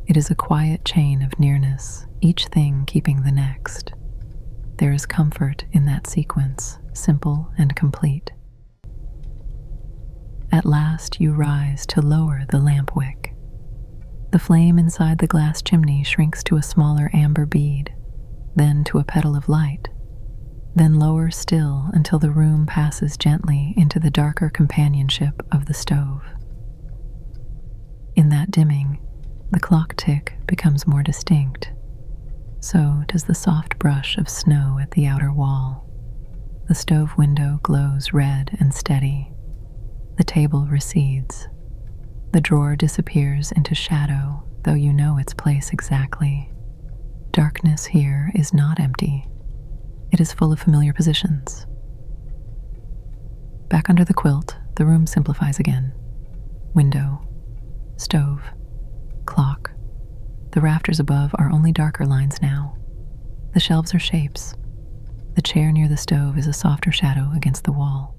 It is a quiet chain of nearness, each thing keeping the next. There is comfort in that sequence, simple and complete. At last you rise to lower the lamp wick. The flame inside the glass chimney shrinks to a smaller amber bead, then to a petal of light, then lower still until the room passes gently into the darker companionship of the stove. In that dimming, the clock tick becomes more distinct. So does the soft brush of snow at the outer wall. The stove window glows red and steady. The table recedes. The drawer disappears into shadow, though you know its place exactly. Darkness here is not empty. It is full of familiar positions. Back under the quilt, the room simplifies again. Window, stove, clock. The rafters above are only darker lines now. The shelves are shapes. The chair near the stove is a softer shadow against the wall.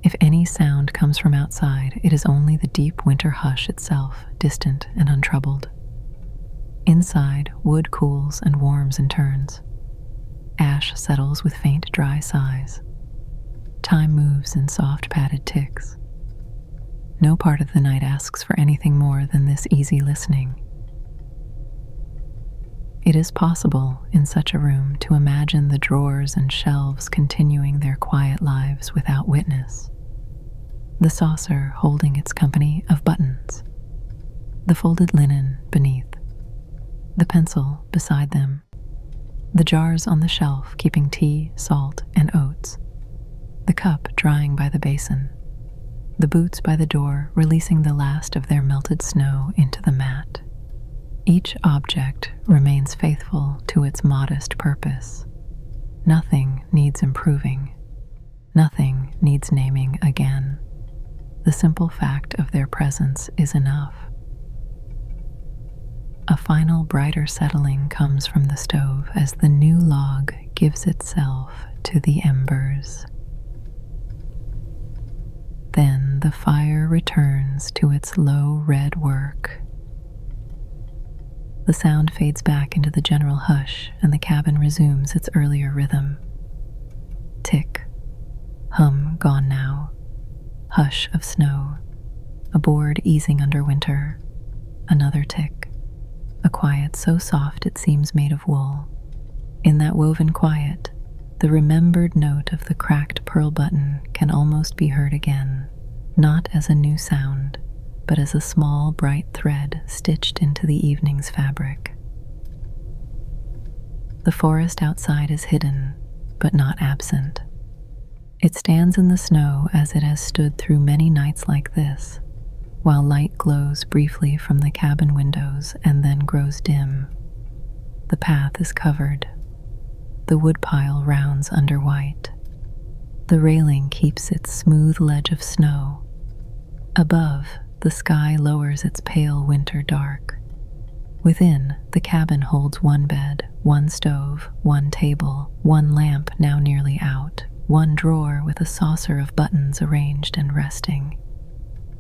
If any sound comes from outside, it is only the deep winter hush itself, distant and untroubled. Inside, wood cools and warms in turns. Ash settles with faint, dry sighs. Time moves in soft, padded ticks. No part of the night asks for anything more than this easy listening. It is possible in such a room to imagine the drawers and shelves continuing their quiet lives without witness. The saucer holding its company of buttons, the folded linen beneath, the pencil beside them, the jars on the shelf keeping tea, salt, and oats, the cup drying by the basin, the boots by the door releasing the last of their melted snow into the mat. Each object remains faithful to its modest purpose. Nothing needs improving. Nothing needs naming again. The simple fact of their presence is enough. A final brighter settling comes from the stove as the new log gives itself to the embers. Then the fire returns to its low red work. The sound fades back into the general hush and the cabin resumes its earlier rhythm. Tick, hum gone now, hush of snow, a board easing under winter, another tick, a quiet so soft it seems made of wool. In that woven quiet, the remembered note of the cracked pearl button can almost be heard again, not as a new sound, but as a small bright thread stitched into the evening's fabric. The forest outside is hidden, but not absent. It stands in the snow as it has stood through many nights like this, while light glows briefly from the cabin windows and then grows dim. The path is covered. The woodpile rounds under white. The railing keeps its smooth ledge of snow. Above, the sky lowers its pale winter dark. Within, the cabin holds one bed, one stove, one table, one lamp now nearly out, one drawer with a saucer of buttons arranged and resting.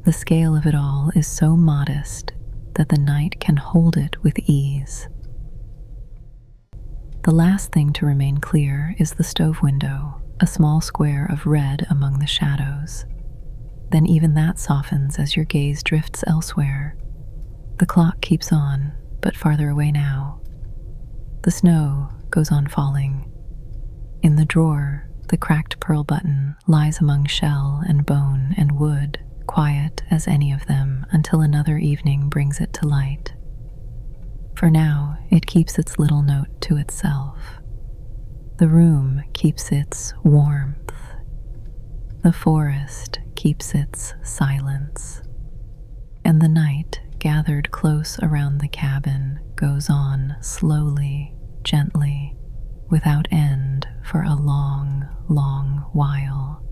The scale of it all is so modest that the night can hold it with ease. The last thing to remain clear is the stove window, a small square of red among the shadows. Then even that softens as your gaze drifts elsewhere. The clock keeps on, but farther away now. The snow goes on falling. In the drawer, the cracked pearl button lies among shell and bone and wood, quiet as any of them until another evening brings it to light. For now, it keeps its little note to itself. The room keeps its warmth. The forest keeps its silence. And the night, gathered close around the cabin, goes on slowly, gently, without end for a long, long while.